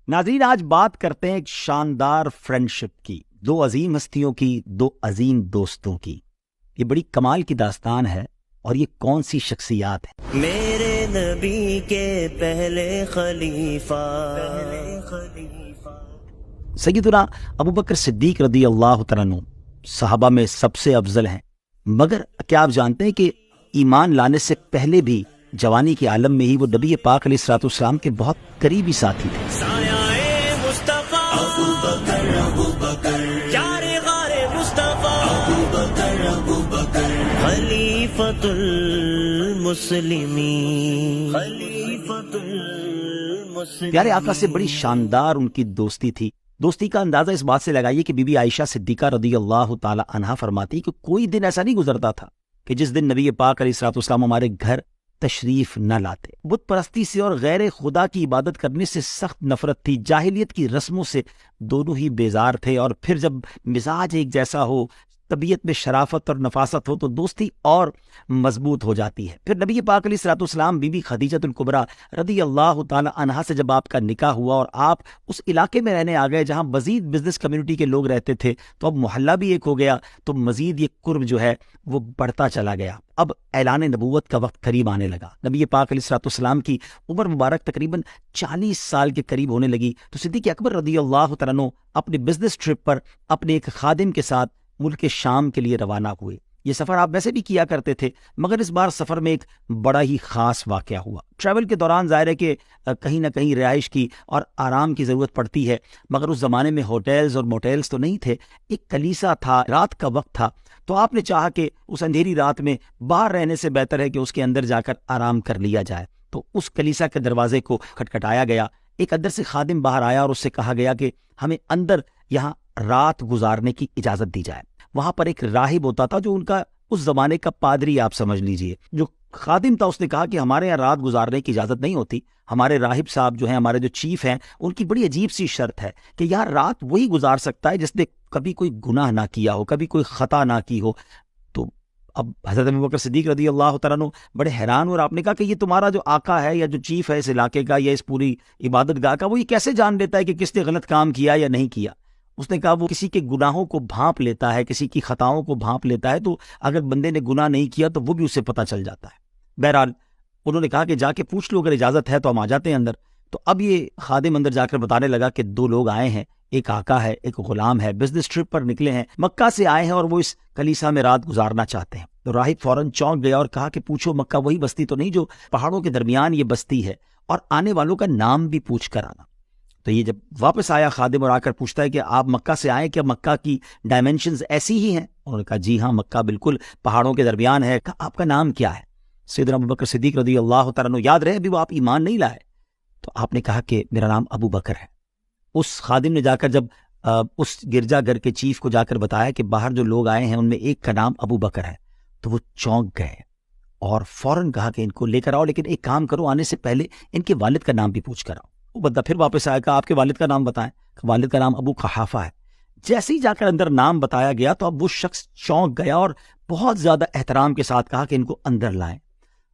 ناظرین، آج بات کرتے ہیں ایک شاندار فرینڈشپ کی، دو عظیم ہستیوں کی، دو عظیم دوستوں کی۔ یہ بڑی کمال کی داستان ہے، اور یہ کون سی شخصیات ہیں؟ میرے نبی کے پہلے خلیفہ سیدنا ابو بکر صدیق رضی اللہ تعالیٰ عنہ صحابہ میں سب سے افضل ہیں، مگر کیا آپ جانتے ہیں کہ ایمان لانے سے پہلے بھی جوانی کے عالم میں ہی وہ نبی پاک علیہ الصلوۃ والسلام کے بہت قریبی ساتھی تھے۔ سایہ مصطفیٰ ابو بکر یار غار مصطفیٰ ابو بکر خلیفۃ المسلمین پیارے آقا سے بڑی شاندار ان کی دوستی تھی۔ دوستی کا اندازہ اس بات سے لگائیے کہ بی بی عائشہ صدیقہ رضی اللہ تعالی عنہا فرماتی کہ کوئی دن ایسا نہیں گزرتا تھا کہ جس دن نبی پاک علیہ الصلوۃ والسلام ہمارے گھر تشریف نہ لاتے۔ بت پرستی سے اور غیر خدا کی عبادت کرنے سے سخت نفرت تھی، جاہلیت کی رسموں سے دونوں ہی بیزار تھے، اور پھر جب مزاج ایک جیسا ہو، طبیعت میں شرافت اور نفاست ہو، تو دوستی اور مضبوط ہو جاتی ہے۔ پھر نبی پاک علیہ الصلوۃ والسلام بی بی خدیجہ الکبریٰ رضی اللہ تعالی عنہا سے جب آپ کا نکاح ہوا اور آپ اس علاقے میں رہنے آ گئے جہاں مزید بزنس کمیونٹی کے لوگ رہتے تھے، تو اب محلہ بھی ایک ہو گیا، تو مزید یہ قرب جو ہے وہ بڑھتا چلا گیا۔ اب اعلان نبوت کا وقت قریب آنے لگا، نبی پاک علیہ الصلوۃ والسلام کی عمر مبارک تقریباً 40 سال کے قریب ہونے لگی، تو صدیق اکبر رضی اللہ تعالیٰ عنہ اپنے بزنس ٹرپ پر اپنے ایک خادم کے ساتھ ملک شام کے لیے روانہ ہوئے۔ یہ سفر آپ ویسے بھی کیا کرتے تھے، مگر اس بار سفر میں ایک بڑا ہی خاص واقعہ ہوا۔ ٹریول کے دوران ظاہر ہے کہ کہیں نہ کہیں رہائش کی اور آرام کی ضرورت پڑتی ہے، مگر اس زمانے میں ہوٹلز اور موٹیلز تو نہیں تھے، ایک کلیسا تھا، رات کا وقت تھا، تو آپ نے چاہا کہ اس اندھیری رات میں باہر رہنے سے بہتر ہے کہ اس کے اندر جا کر آرام کر لیا جائے۔ تو اس کلیسا کے دروازے کو کھٹکھٹایا گیا، ایک اندر سے خادم باہر آیا اور اس سے کہا گیا کہ ہمیں اندر یہاں رات گزارنے کی اجازت دی جائے۔ وہاں پر ایک راہب ہوتا تھا جو ان کا اس زمانے کا پادری آپ سمجھ لیجئے، جو خادم تھا، اس نے کہا کہ ہمارے یہاں رات گزارنے کی اجازت نہیں ہوتی، ہمارے راہب صاحب جو ہیں، ہمارے جو چیف ہیں، ان کی بڑی عجیب سی شرط ہے کہ یہاں رات وہی گزار سکتا ہے جس نے کبھی کوئی گناہ نہ کیا ہو، کبھی کوئی خطا نہ کی ہو۔ تو اب حضرت ابو بکر صدیق رضی اللہ تعالیٰ عنہ بڑے حیران ہوئے، اور آپ نے کہا کہ یہ تمہارا جو آقا ہے یا جو چیف ہے اس علاقے کا یا اس پوری عبادت گاہ کا، وہ یہ کیسے جان لیتا ہے کہ کس نے غلط کام کیا یا نہیں کیا؟ اس نے کہا وہ کسی کے گناہوں کو بھانپ لیتا ہے، کسی کی خطاؤں کو بھانپ لیتا ہے، تو اگر بندے نے گناہ نہیں کیا تو وہ بھی اسے پتہ چل جاتا ہے۔ بہرحال انہوں نے کہا کہ جا کے پوچھ لو، اگر اجازت ہے تو ہم آ جاتے ہیں اندر۔ تو اب یہ خادم اندر جا کر بتانے لگا کہ دو لوگ آئے ہیں، ایک آقا ہے، ایک غلام ہے، بزنس ٹرپ پر نکلے ہیں، مکہ سے آئے ہیں اور وہ اس کلیسا میں رات گزارنا چاہتے ہیں۔ تو راہب فوراً چونک گیا اور کہا کہ پوچھو مکہ وہی بستی تو نہیں جو پہاڑوں کے درمیان یہ بستی ہے، اور آنے والوں کا نام بھی پوچھ کر آنا۔ تو یہ جب واپس آیا خادم اور آ کر پوچھتا ہے کہ آپ مکہ سے آئے، کیا مکہ کی ڈائمینشنز ایسی ہی ہیں؟ انہوں نے کہا جی ہاں، مکہ بالکل پہاڑوں کے درمیان ہے۔ کہا آپ کا نام کیا ہے؟ سیدنا ابو بکر صدیق رضی اللہ تعالیٰ عنہ، یاد رہے ابھی وہ آپ ایمان نہیں لائے، تو آپ نے کہا کہ میرا نام ابو بکر ہے۔ اس خادم نے جا کر جب اس گرجا گھر کے چیف کو جا کر بتایا کہ باہر جو لوگ آئے ہیں ان میں ایک کا نام ابو بکر ہے، تو وہ چونک گئے اور فوراً کہا کہ ان کو لے کر آؤ، لیکن ایک کام کرو، آنے سے پہلے ان کے والد کا نام بھی پوچھ کر آؤ۔ وہ بندہ پھر واپس آیا، کہا آپ کے والد کا نام بتائیں۔ والد کا نام ابو قحافہ ہے۔ جیسے ہی جا کر اندر نام بتایا گیا تو اب وہ شخص چونک گیا اور بہت زیادہ احترام کے ساتھ کہا کہ ان کو اندر لائیں۔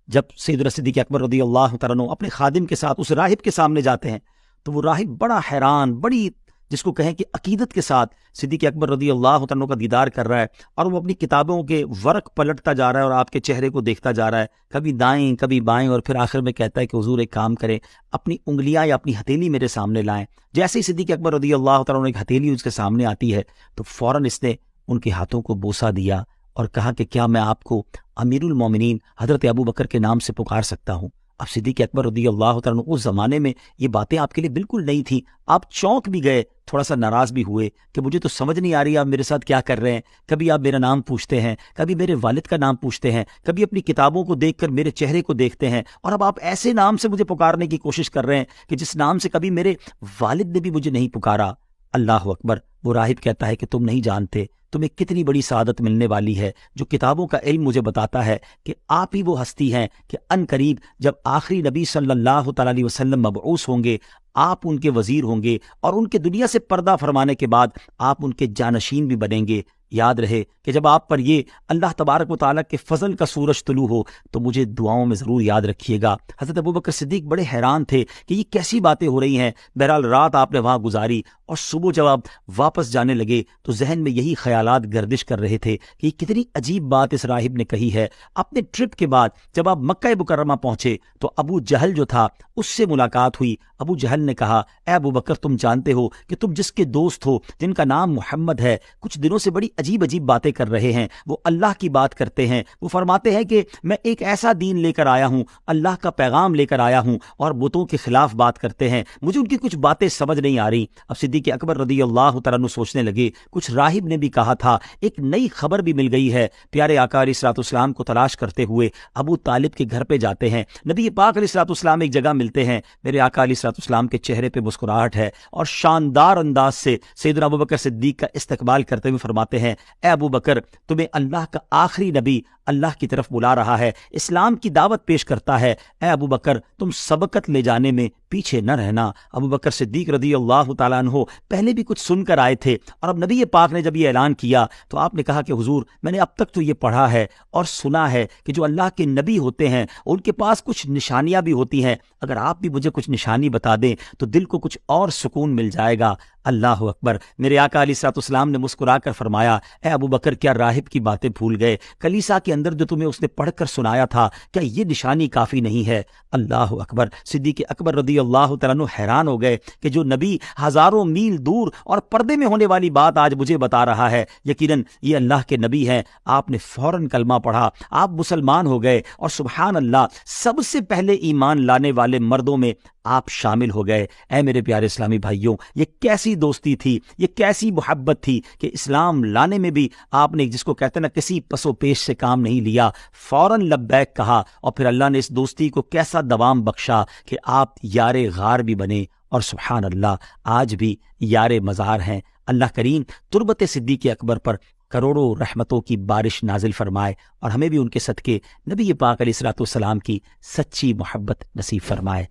جب سیدنا صدیق اکبر رضی اللہ تعالیٰ عنہ اپنے خادم کے ساتھ اس راہب کے سامنے جاتے ہیں تو وہ راہب بڑا حیران، بڑی جس کو کہیں کہ عقیدت کے ساتھ صدیق اکبر رضی اللہ تعالیٰ عنہ کا دیدار کر رہا ہے، اور وہ اپنی کتابوں کے ورق پلٹتا جا رہا ہے اور آپ کے چہرے کو دیکھتا جا رہا ہے، کبھی دائیں کبھی بائیں، اور پھر آخر میں کہتا ہے کہ حضور ایک کام کریں، اپنی انگلیاں یا اپنی ہتھیلی میرے سامنے لائیں۔ جیسے ہی صدیق اکبر رضی اللہ تعالیٰ عنہ ایک ہتھیلی اس کے سامنے آتی ہے تو فوراً اس نے ان کے ہاتھوں کو بوسہ دیا اور کہا کہ کیا میں آپ کو امیر المومنین حضرت ابو بکر کے نام سے پکار سکتا ہوں؟ اب صدیق اکبر رضی اللہ تعالیٰ عنہ اس زمانے میں یہ باتیں آپ کے لیے بالکل نہیں تھیں، آپ چونک بھی گئے، تھوڑا سا ناراض بھی ہوئے کہ مجھے تو سمجھ نہیں آ رہی آپ میرے ساتھ کیا کر رہے ہیں، کبھی آپ میرا نام پوچھتے ہیں، کبھی میرے والد کا نام پوچھتے ہیں، کبھی اپنی کتابوں کو دیکھ کر میرے چہرے کو دیکھتے ہیں، اور اب آپ ایسے نام سے مجھے پکارنے کی کوشش کر رہے ہیں کہ جس نام سے کبھی میرے والد نے بھی مجھے نہیں پکارا۔ اللہ اکبر۔ وہ راہب کہتا ہے کہ تم نہیں جانتے تمہیں کتنی بڑی سعادت ملنے والی ہے، جو کتابوں کا علم مجھے بتاتا ہے کہ آپ ہی وہ ہستی ہیں کہ ان قریب جب آخری نبی صلی اللہ تعالیٰ علیہ وسلم مبعوث ہوں گے، آپ ان کے وزیر ہوں گے، اور ان کے دنیا سے پردہ فرمانے کے بعد آپ ان کے جانشین بھی بنیں گے۔ یاد رہے کہ جب آپ پر یہ اللہ تبارک و تعالیٰ کے فضل کا سورج طلوع ہو تو مجھے دعاؤں میں ضرور یاد رکھیے گا۔ حضرت ابوبکر صدیق بڑے حیران تھے کہ یہ کیسی باتیں ہو رہی ہیں۔ بہرحال رات آپ نے وہاں گزاری اور صبح جب آپ واپس جانے لگے تو ذہن میں یہی خیالات گردش کر رہے تھے کہ یہ کتنی عجیب بات اس راہب نے کہی ہے۔ اپنے ٹرپ کے بعد جب آپ مکہ مکرمہ پہنچے تو ابو جہل جو تھا اس سے ملاقات ہوئی۔ ابو جہل نے کہا، اے ابو بکر، تم جانتے ہو کہ تم جس کے دوست ہو جن کا نام محمد ہے کچھ دنوں سے بڑی عجیب عجیب باتیں کر رہے ہیں، وہ اللہ کی بات کرتے ہیں، وہ فرماتے ہیں کہ میں ایک ایسا دین لے کر آیا ہوں، اللہ کا پیغام لے کر آیا ہوں، اور بتوں کے خلاف بات کرتے ہیں، مجھے ان کی کچھ باتیں سمجھ نہیں آ رہی۔ اب صدیق اکبر رضی اللہ تعالیٰ عنہ سوچنے لگے، کچھ راہب نے بھی کہا تھا، ایک نئی خبر بھی مل گئی ہے۔ پیارے آقا علیہ الصلوۃ والسلام کو تلاش کرتے ہوئے ابو طالب کے گھر پہ جاتے ہیں، نبی پاک علیہ الصلوۃ والسلام ایک جگہ ملتے ہیں، میرے آقا علیہ الصلوۃ والسلام کے چہرے پہ مسکراہٹ ہے اور شاندار انداز سے سیدنا ابوبکر صدیق کا استقبال کرتے ہوئے فرماتے ہیں، اے ابو بکر، تمہیں اللہ کا آخری نبی اللہ کی طرف بلا رہا ہے، اسلام کی دعوت پیش کرتا ہے، اے ابو بکر تم سبقت لے جانے میں پیچھے نہ رہنا۔ ابو بکر صدیق رضی اللہ تعالیٰ عنہ پہلے بھی کچھ سن کر آئے تھے، اور اب نبی پاک نے جب یہ اعلان کیا تو آپ نے کہا کہ حضور، میں نے اب تک تو یہ پڑھا ہے اور سنا ہے کہ جو اللہ کے نبی ہوتے ہیں ان کے پاس کچھ نشانیاں بھی ہوتی ہیں، اگر آپ بھی مجھے کچھ نشانی بتا دیں تو دل کو کچھ اور سکون مل جائے گا۔ اللہ اکبر۔ میرے آقا علیہ الصلوۃ والسلام نے مسکرا کر فرمایا، اے ابو بکر، کیا راہب کی باتیں بھول گئے؟ کلیسا کے اندر جو تمہیں اس نے پڑھ کر سنایا تھا، کیا یہ نشانی کافی نہیں ہے؟ اللہ اکبر۔ صدیق اکبر رضی اللہ تعالیٰ عنہ حیران ہو گئے کہ جو نبی ہزاروں میل دور اور پردے میں ہونے والی بات آج مجھے بتا رہا ہے، یقیناً یہ اللہ کے نبی ہیں۔ آپ نے فوراً کلمہ پڑھا، آپ مسلمان ہو گئے، اور سبحان اللہ، سب سے پہلے ایمان لانے والے مردوں میں آپ شامل ہو گئے۔ اے میرے پیارے اسلامی بھائیوں، یہ کیسی دوستی تھی، یہ کیسی محبت تھی کہ اسلام لانے میں بھی آپ نے، جس کو کہتے ہیں نا، کسی پس و پیش سے کام نہیں لیا، فوراً لبیک کہا، اور پھر اللہ نے اس دوستی کو کیسا دوام بخشا کہ آپ یار غار بھی بنے، اور سبحان اللہ آج بھی یار مزار ہیں۔ اللہ کریم تربت صدیق اکبر پر کروڑوں رحمتوں کی بارش نازل فرمائے، اور ہمیں بھی ان کے صدقے نبی پاک علیہ الصلوۃ والسلام کی سچی محبت نصیب فرمائے۔